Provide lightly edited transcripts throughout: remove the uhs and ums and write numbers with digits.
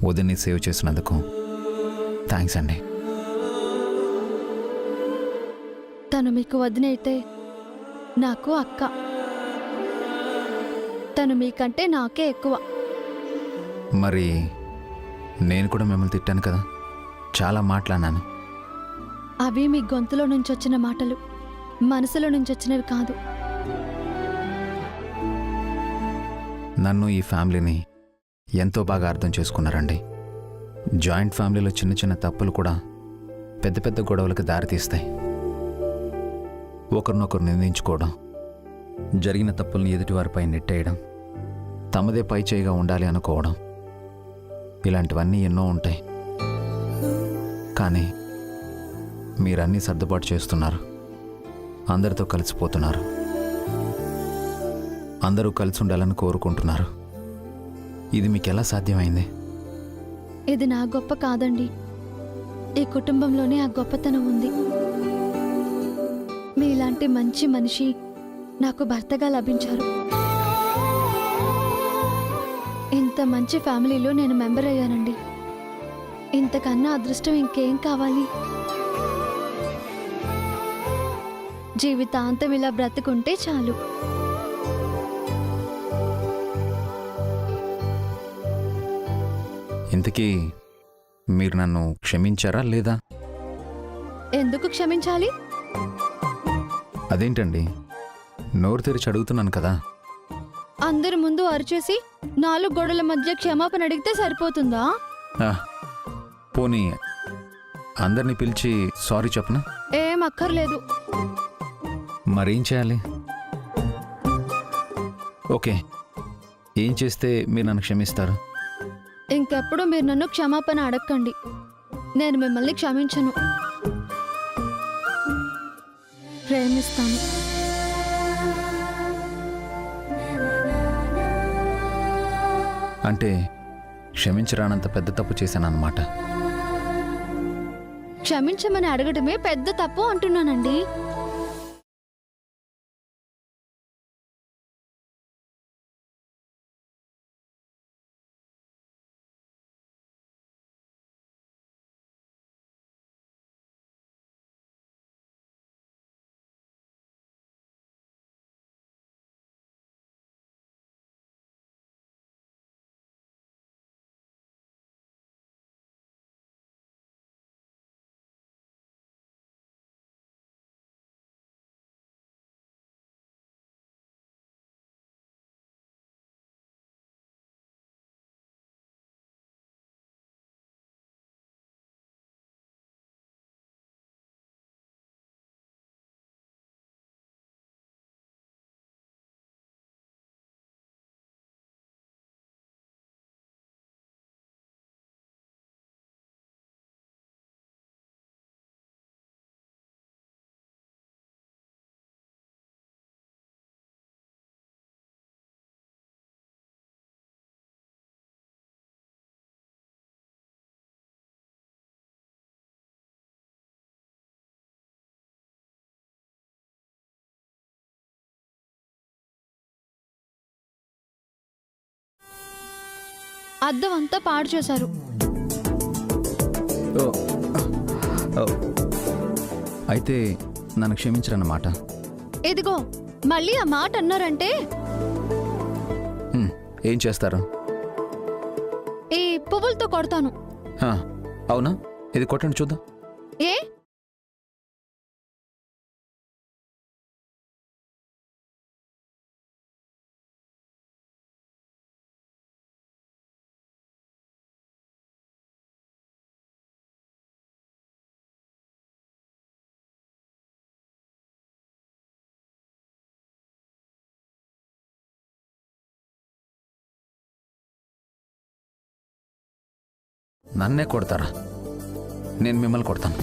వదిన్ని save చేసినందుకు thanks అండి. తను మీకు వదినైతే నాకు అక్క. తను మీకంటే నాకే ఎక్కువ. మరి నేను కూడా మిమ్మల్ని తిట్టాను కదా, చాలా మాట్లాడినాను. అవి మీ గొంతులో నుంచి వచ్చిన మాటలు, మనసులో నుంచి వచ్చినవి కాదు. నన్ను ఈ ఫ్యామిలీని ఎంతో బాగా అర్థం చేసుకున్నారండి. జాయింట్ ఫ్యామిలీలో చిన్న చిన్న తప్పులు కూడా పెద్ద పెద్ద గొడవలకు దారితీస్తాయి. ఒకరినొకరు నిందించుకోవడం, జరిగిన తప్పుల్ని ఎదుటివారిపై నెట్టేయడం, తమదే పై చేయిగా ఉండాలి అనుకోవడం, ఇలాంటివన్నీ ఎన్నో ఉంటాయి. కానీ మీరన్నీ సర్దుబాటు చేస్తున్నారు, అందరితో కలిసిపోతున్నారు, అందరూ కలిసి ఉండాలని కోరుకుంటున్నారు. ఇది మీకు ఎలా సాధ్యమైంది? ఇది నా గొప్ప కాదండి, ఈ కుటుంబంలోనే ఆ గొప్పతనం ఉంది. మీలాంటి మంచి మనిషి నాకు భర్తగా లభించారు. ఇంత మంచి ఫ్యామిలీలో నేను మెంబర్ అయ్యానండి. ఇంతకన్నా అదృష్టం ఇంకేం కావాలి? జీవితాంతం ఇలా బ్రతుకుంటే చాలు. ఇంతకీ మీరు నన్ను క్షమించారా లేదా? ఎందుకు క్షమించాలి? అదేంటండి, నోరు తెరిచి అడుగుతున్నాను కదా. అందరి ముందు అరిచేసి 4 గోడల మధ్య క్షమాపణ అడిగితే సరిపోతుందా? పోనీ అందరినీ పిలిచి సారీ చెప్పనా? ఏం అక్కర్లేదు. మరేం చేయాలి? ఓకే, ఏం చేస్తే మీరు నన్ను క్షమిస్తారు? ఇంకెప్పుడు మీరు నన్ను క్షమాపణ అడగండి, నేను మిమ్మల్ని క్షమించను. ప్రేమిస్తాను. అంటే క్షమించరానంత పెద్ద తప్పు చేశానన్నమాట. క్షమించమని అడగడమే పెద్ద తప్పు అంటున్నానండి. అద్దం అంతా పాడు చేశారు. అయితే నన్ను క్షమించరన్నమాట. ఇదిగో మళ్ళీ ఆ మాట అన్నారంటే ఏం చేస్తారు? ఈ పువ్వులతో కొడతాను. అవునా? ఇది కొట్టండి చూద్దాం. ఏ నన్నే కొడతారా? నేను మిమ్మల్ని కొడతాను.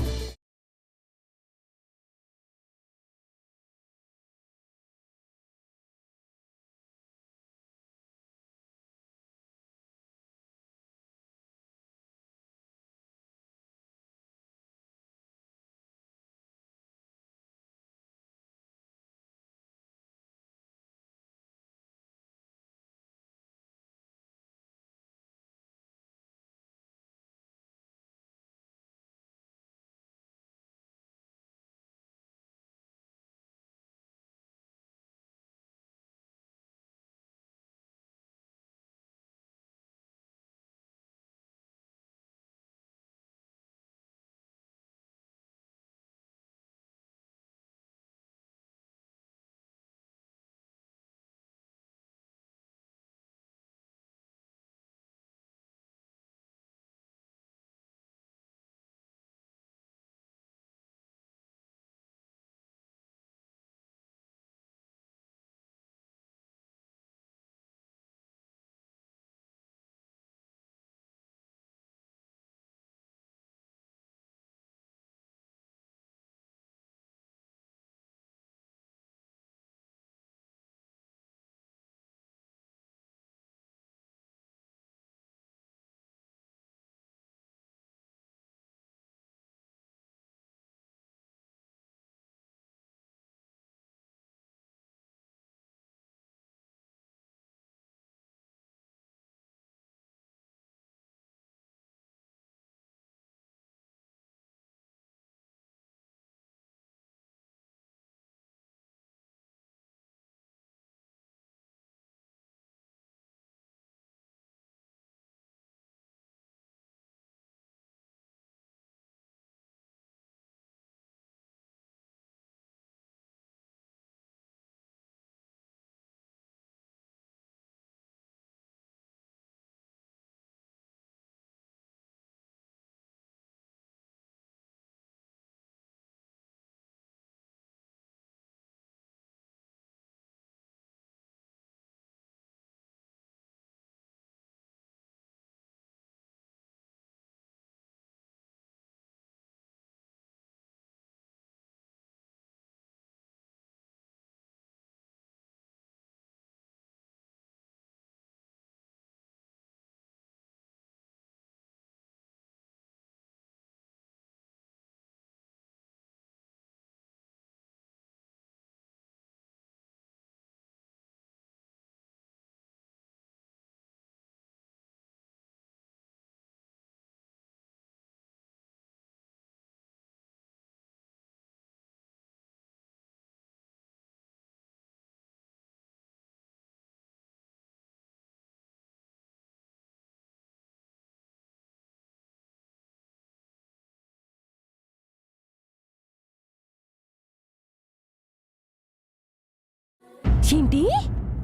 ఏంటి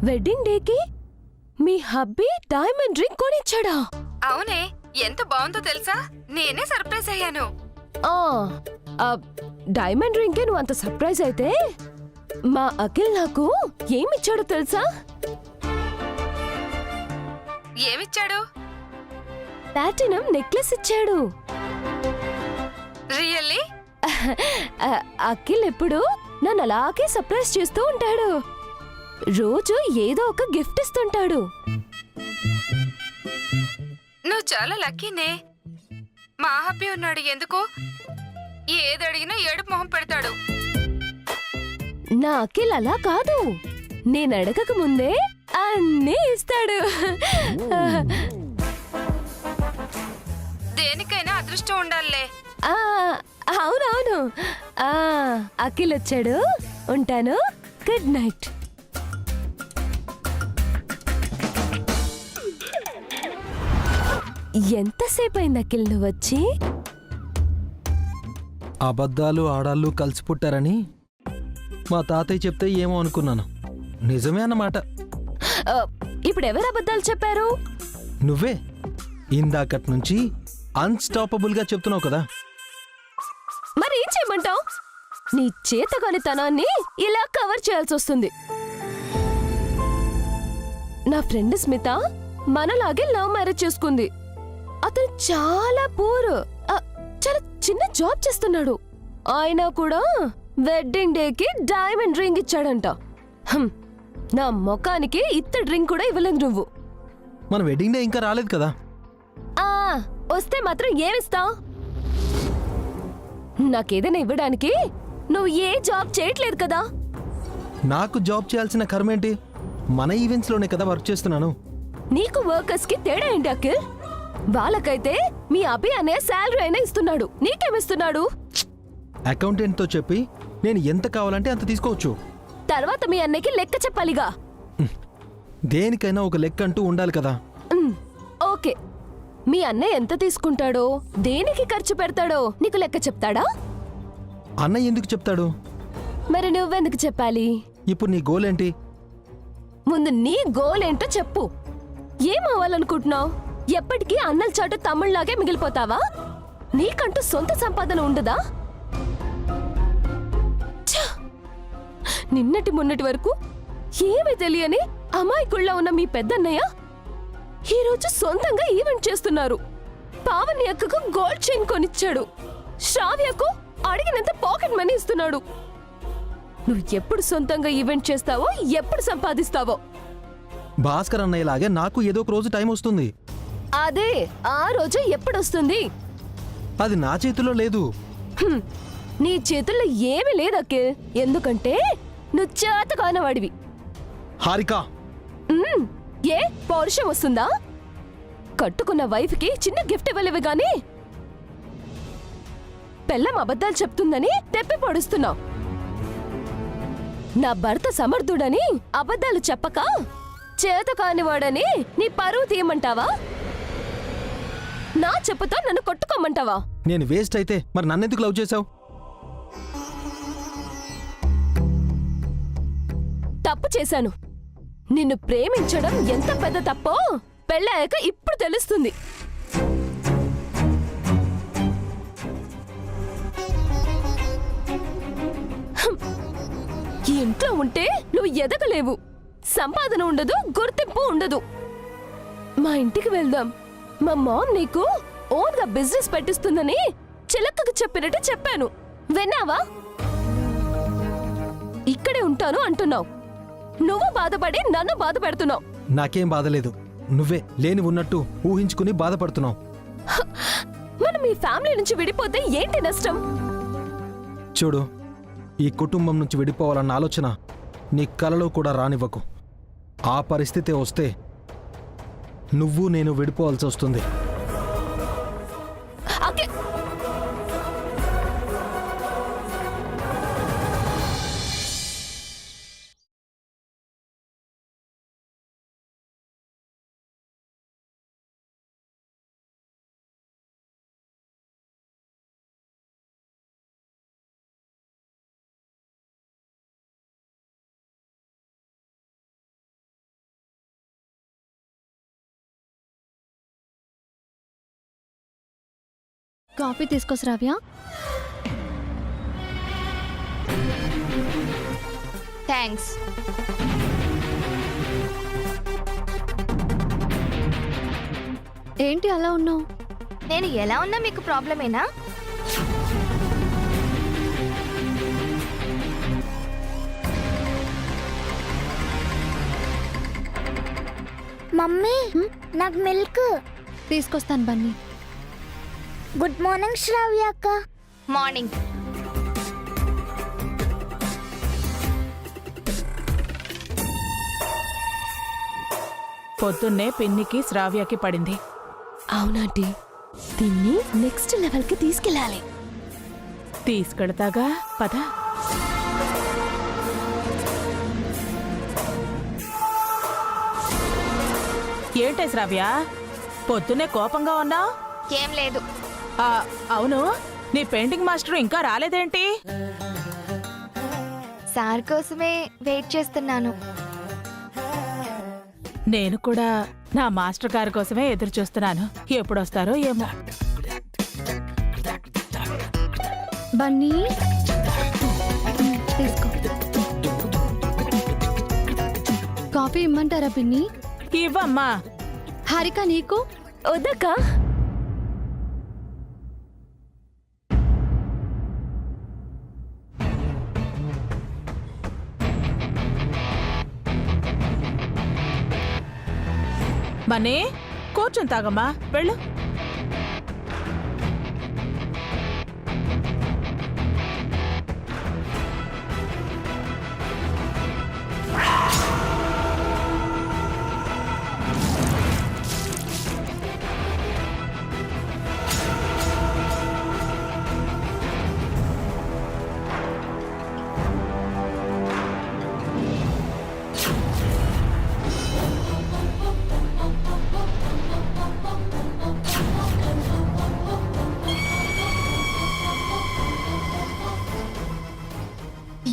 వెడ్డింగ్ డేకి మీ హబ్బీ డైమండ్ రింగ్ కొనిచ్చాడా? అవునే, ఎంత బాగుందో తెలుసా? నేనే సర్ప్రైజ్ అయ్యాను. ఆ ఆ, డైమండ్ రింగ్ కి నువ్వు అంత సర్ప్రైజ్ అయితే మా అఖిల్ నాకు ఏమిచ్చాడో తెలుసా? ఏమిచ్చాడు? ప్లాటినం నెక్లెస్ ఇచ్చాడు. రియల్లీ? అఖిల్ ఎప్పుడు నన్ను అలాగే సర్ప్రైజ్ చేస్తూ ఉంటాడు. రోజు ఏదో ఒక గిఫ్ట్ ఇస్తుంటాడు. నువ్వు చాలా లక్కీనే. మా హ్యాపీ ఉన్నాడు. ఎందుకు ఏదడిగినా ఏడుపు మొహం పెడతాడు. నా అఖిల్ అలా కాదు, నేను అడగక ముందే అన్నీ ఇస్తాడు. దేనికైనా అదృష్టం ఉండాలే. ఆ, అవునవును. ఆ, అఖిల్ వచ్చాడు. ఉంటాను. Good night. ఎంతసేపు అయింది అఖిల్ నువ్వు వచ్చి? అబద్ధాలు ఆడాళ్ళు కలిసి పుట్టారని మా తాతయ్య చెప్తే ఏమో అనుకున్నాను. నిజమే అన్నమాట. ఆ, ఇప్పుడు ఎవరు అబద్ధాలు చెప్పారు? నువ్వే ఇందాకటి నుంచి అన్స్టాపబుల్గా చెప్తున్నావు కదా. మరి ఏం చేయమంటావు? నీ చేతగానితనాన్ని ఇలా కవర్ చేయాల్సి వస్తుంది. నా ఫ్రెండ్ స్మిత మనలాగే లవ్ మ్యారేజ్ చేసుకుంది. అతను చాలా పూర్, చాలా చిన్న జాబ్ చేస్తున్నాడు. ఆయన కూడా వెడ్డింగ్ డేకి డైమండ్ రింగ్ ఇచ్చాడంట. నా ముఖానికి ఇత్తడి రింగ్ కూడా ఇవ్వలేదు నువ్వు. మన వెడ్డింగ్ డే ఇంకా రాలేదు కదా. ఆ, వస్తే మాత్రం ఏమిస్తావు? నాకేదైనా ఇవ్వడానికి నువ్వు ఏ జాబ్ చేయట్లేదు కదా. నాకు జాబ్ చేయాల్సిన కర్మేంటి? మన ఈవెంట్స్లోనే కదా వర్క్ చేస్తున్నాను. నీకు వర్కర్స్ కి తేడా ఏంటి అఖిల్? వాళ్ళకైతే మీ అభి అనే శాలరీ అయినా ఇస్తున్నాడు, నీకేమిస్తున్నాడు? అకౌంటెంట్తో చెప్పి నేను ఎంత కావాలంటే అంత తీసుకోవచ్చు. తర్వాత మీ అన్నయ్యకి లెక్క చెప్పాలిగా. దేనికైనా ఒక లెక్క అంటూ ఉండాలి కదా. ఓకే, మీ అన్నయ్య ఎంత తీసుకుంటాడో, దేనికి ఖర్చు పెడతాడో నీకు లెక్క చెప్తాడా? అన్నయ్య ఎందుకు చెప్తాడు? మరి నువ్వెందుకు చెప్పాలి? ఇప్పుడు నీ గోల్ ఏంటి? ముందు నీ గోల్ ఏంటో చెప్పు. ఏమవ్వాలనుకుంటున్నావు? ఎప్పటికీ అన్నల చాటు తమ్ముళ్లాగే మిగిలిపోతావా? నీకంటూ సొంత సంపాదన ఉండదా? ఛ! నిన్నటి మొన్నటి వరకు ఏమీ తెలియని అమాయకుళ్ళ ఉన్న మీ పెద్దన్నయ్య ఈరోజు సొంతంగా ఈవెంట్ చేస్తున్నారు. పావని అక్కకు గోల్డ్ చైన్ కొనిచ్చాడు. శ్రావ్యకు అడిగినంత పాకెట్ మనీ ఇస్తున్నాడు. నువ్వు ఎప్పుడు సొంతంగా ఈవెంట్ చేస్తావో, ఎప్పుడు సంపాదిస్తావో? భాస్కర్ అన్నయ్యలాగే నాకు ఏదో ఒక రోజు టైం వస్తుంది. అదే ఆ రోజు ఎప్పుడొస్తుంది? అది నా చేతిలో లేదు. నీ చేతుల్లో ఏమీ లేదు అఖిల్. ఎందుకంటే నువ్వు చేతకానవాడివి. హారిక, ఏ పౌరుషం వస్తుందా? కట్టుకున్న వైఫ్కి చిన్న గిఫ్ట్ ఇవ్వలేవు గాని పెళ్ళం అబద్ధాలు చెప్తుందని తెప్పి పొడుస్తున్నావు. నా భర్త సమర్థుడని అబద్ధాలు చెప్పక చేత కానివాడని నీ పరువు తీయమంటావా? నా చెప్పుతో నన్ను కొట్టుకోమంటావా? నేను వేస్ట్ అయితే మరి నన్నెందుకు లవ్ చేశావు? తప్పు చేశాను. నిన్ను ప్రేమించడం ఎంత పెద్ద తప్పో పెళ్ళాక ఇప్పుడు తెలుస్తుంది. ఈ ఇంట్లో ఉంటే నువ్వు ఎదగలేవు, సంపాదన ఉండదు, గుర్తింపు ఉండదు. మా ఇంటికి వెళ్దాం. మా మామ్ నీకు ఓన్గా బిజినెస్ పెట్టిస్తుందని చిలక్కకు చెప్పినట్టు చెప్పాను. విన్నావా? ఇక్కడే ఉంటాను అంటున్నావు. నువ్వు బాధపడి నన్ను బాధ పెడుతున్నావు. నాకేం బాధలేదు. నువ్వే లేని ఉన్నట్టు ఊహించుకుని బాధపడుతున్నావు. మనం ఈ ఫ్యామిలీ నుంచి విడిపోతే ఏంటి నష్టం? చూడు, ఈ కుటుంబం నుంచి విడిపోవాలన్న ఆలోచన నీ కలలో కూడా రానివ్వకు. ఆ పరిస్థితి వస్తే నువ్వు నేను విడిపోవాల్సి వస్తుంది. కాఫీ తీసుకో శ్రావ్య. థ్యాంక్స్. ఏంటి అలా ఉన్నావు? నేను ఎలా ఉన్నా మీకు ప్రాబ్లమేనా? మమ్మీ నాకు మిల్క్. తీసుకొస్తాను బన్నీ. గుడ్ మార్నింగ్ శ్రావ్య అక్క. మార్నింగ్. పొద్దున్నే పిన్నికి శ్రావ్యకి పడింది. అవునాంటీ, దీన్ని నెక్స్ట్ లెవెల్కి తీసుకెళ్ళాలి. తీసుకెడతాగా, పద. ఏంటే శ్రావ్య, పొద్దున్నే కోపంగా ఉన్నావు? ఏం లేదు. అవును, నీ పెయింటింగ్ మాస్టర్ ఇంకా రాలేదేంటి? సార్ కోసమే వెయిట్ చేస్తున్నాను. నేను కూడా నా మాస్టర్ గారి కోసమే ఎదురు చూస్తున్నాను. ఎప్పుడొస్తారో ఏమో. బన్నీ తీసుకో. కాఫీ ఇమ్మంటారా పిన్ని? ఇవ్వమ్మా. హారిక నీకు? వద్దక్కా. మనీ, కూర్చుని తాగమ్మా, వెళ్ళు.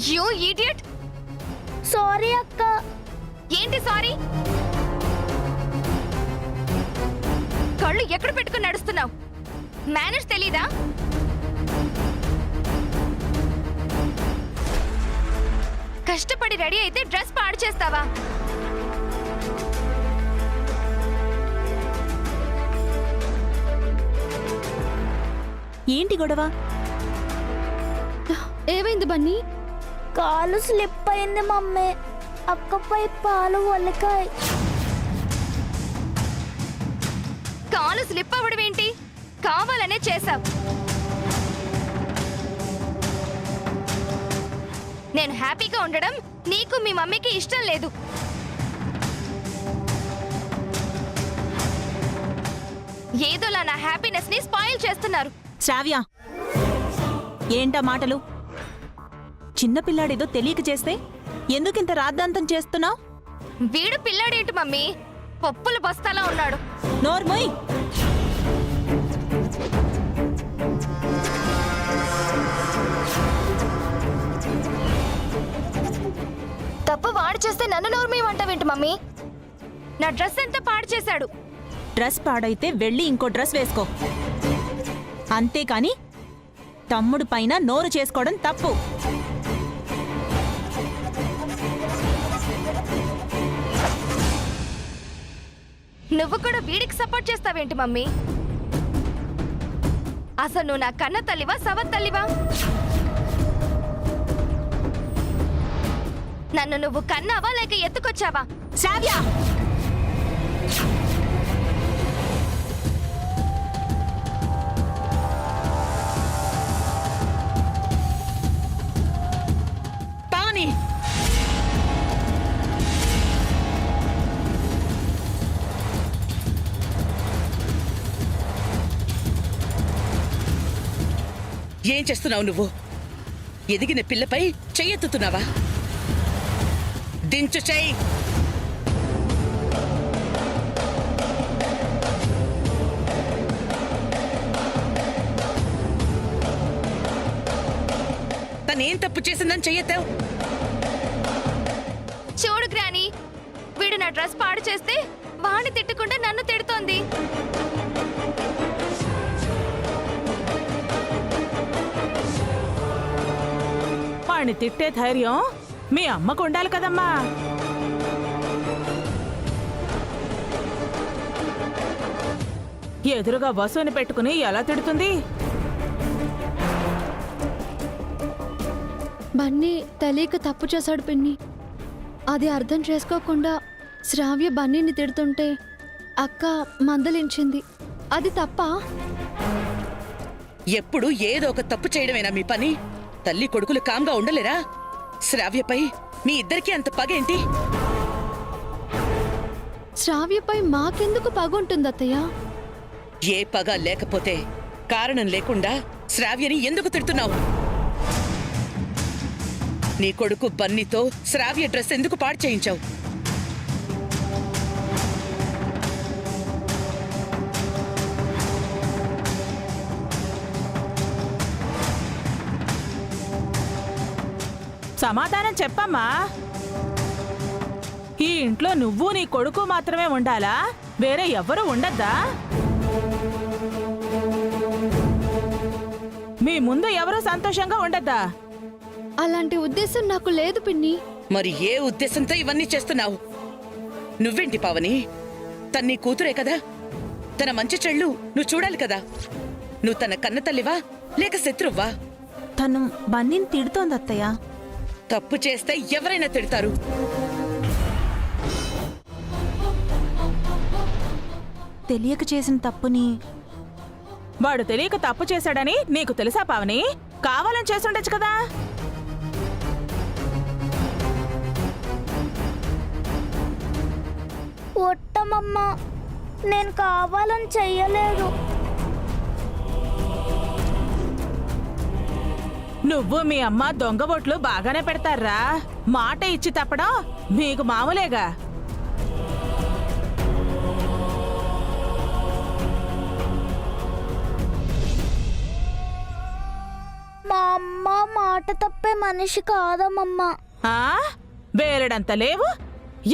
You idiot. సారీ అక్క. ఏంటి సారీ? కళ్ళు ఎక్కడ పెట్టుకుని నడుస్తున్నావు? మేనేజ్ తెలీదా? కష్టపడి రెడీ అయితే డ్రెస్ పాడు చేస్తావా? ఏంటి గొడవ? ఏమైంది బన్నీ? కాలు స్లిప్ అయింది మమ్మీ. అక్కపై పాలు ఒలికాయి. కాలు స్లిప్ అవ్వడం ఏంటి? కావాలనే చేశావు. నేను హ్యాపీగా ఉండడం నీకు మీ మమ్మీకి ఇష్టం లేదు. ఏదోలా నా హ్యాపీనెస్ ని స్పాయిల్ చేస్తున్నారు. శ్రావ్య, ఏంటా మాటలు? చిన్నపిల్లాడేదో తెలియక చేస్తే ఎందుకింత రాద్ధాంతం చేస్తున్నావు? వీడు పిల్లాడేంటి మమ్మీ? పప్పుల బస్తాలా ఉన్నాడు. నోర్మోయ్. తప్పు వాడు చేస్తే నన్ను నోర్మేయమంటావేంటి మమ్మీ? నా డ్రెస్ ఎంత పాడు చేశాడు. డ్రెస్ పాడైతే వెళ్ళి ఇంకో డ్రెస్ వేసుకో. అంతేకాని తమ్ముడు పైన నోరు చేసుకోవడం తప్పు. నువ్వు కూడా వీడికి సపోర్ట్ చేస్తావేంటి మమ్మీ? అసలు నువ్వు నా కన్న తల్లివా, సవత్ తల్లివా? నన్ను నువ్వు కన్నావా లేక ఎత్తుకొచ్చావా? శ్రావ్య, పావని, ఏం చేస్తున్నావు నువ్వు? ఎదిగిన పిల్లపై చెయ్యెత్తుతున్నావా? దించు చెయ్యి. తనేం తప్పు చేసిందని చెయ్యెత్తావు? చూడు గ్రాని, వీడు నా డ్రెస్ పాడు చేస్తే వాణ్ణి తిట్టకుండా నన్ను తిడుతోంది. వాణ్ణి తిట్టే ధైర్యం మీ అమ్మకు ఉండాలి కదమ్మా. ఎదురుగా వసుని పెట్టుకుని ఎలా తిడుతుంది? బన్నీ తెలియక తప్పు చేశాడు పిన్ని. అది అర్థం చేసుకోకుండా శ్రావ్య బన్నీని తిడుతుంటే అక్క మందలించింది. అది తప్పా? ఎప్పుడు ఏదో ఒక తప్పు చేయడమేనా మీ పని? తల్లి కొడుకులు కామ్గా ఉండలేరా? శ్రావ్యపై మీ ఇద్దరికీ అంత పగేంటి? శ్రావ్యపై మాకెందుకు పగుంటుంది అత్తయ్య? ఏ పగ లేకపోతే కారణం లేకుండా శ్రావ్యని ఎందుకు తిడుతున్నావు? నీ కొడుకు బన్నీతో శ్రావ్య డ్రెస్ ఎందుకు పాడు చేయించావు? సమాధానం చెప్పమ్మా. ఈ ఇంట్లో నువ్వు నీ కొడుకు మాత్రమే ఉండాలా? వేరే ఎవ్వరూ ఉండద్దా? మీ ముందు ఎవరూ సంతోషంగా ఉండద్దా? అలాంటి ఉద్దేశం నాకు లేదు పిన్ని. మరి ఏ ఉద్దేశంతో ఇవన్నీ చేస్తున్నావు? నువ్వేంటి పావని? తన్ని కూతురే కదా, తన మంచి చెళ్ళు నువ్వు చూడాలి కదా. నువ్వు తన కన్న తల్లివా లేక శత్రువ్వా? తను బన్నీని తిడుతోంది అత్తయ్య. తప్పు చేస్తే ఎవరైనా తిడతారు. తెలియక చేసిన తప్పుని వాడు తెలియక తప్పు చేశాడని నీకు తెలుసా పావని? కావాలని చేసుండొచ్చు కదా. ఒట్టమమ్మ, నేను కావాలని చెయ్యలేదు. నువ్వు మీ అమ్మ దొంగ ఓట్లు బాగానే పెడతారా? మాట ఇచ్చి తప్పడం మీకు మామూలేగా. మా అమ్మ మాట తప్పే మనిషి కాదమ్మమ్మ. ఆ వేలడంత లేవు.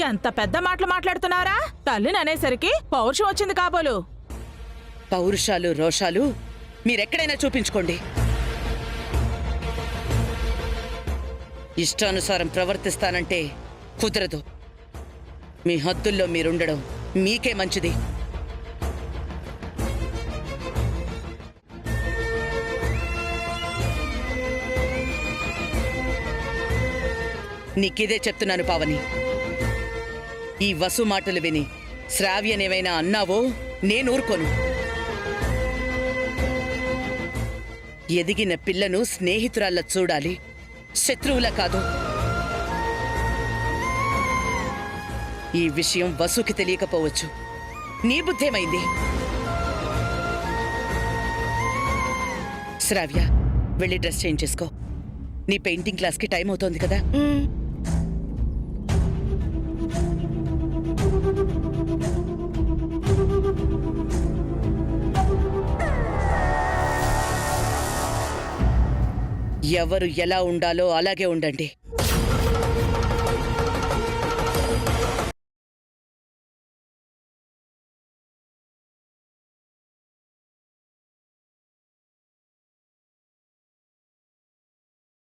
ఎంత పెద్ద మాటలు మాట్లాడుతున్నారా? తల్లిని అనేసరికి పౌరుషం వచ్చింది కాబోలు. పౌరుషాలు రోషాలు మీరెక్కడైనా చూపించుకోండి. ఇష్టానుసారం ప్రవర్తిస్తానంటే కుదరదు. మీ హద్దుల్లో మీరుండడం మీకే మంచిది. నీకిదే చెప్తున్నాను పావని. ఈ వసు మాటలు విని శ్రావ్యనేవైనా అన్నావో నేను ఊరుకోను. ఎదిగిన పిల్లను స్నేహితురాల్లా చూడాలి, శత్రువులా కాదు. ఈ విషయం వసుకి తెలియకపోవచ్చు. నీ బుద్ధేమైంది? శ్రావ్య, వెళ్ళి డ్రెస్ చేంజ్ చేసుకో. నీ పెయింటింగ్ క్లాస్కి టైం అవుతోంది కదా. ఎవరు ఎలా ఉండాలో అలాగే ఉండండి.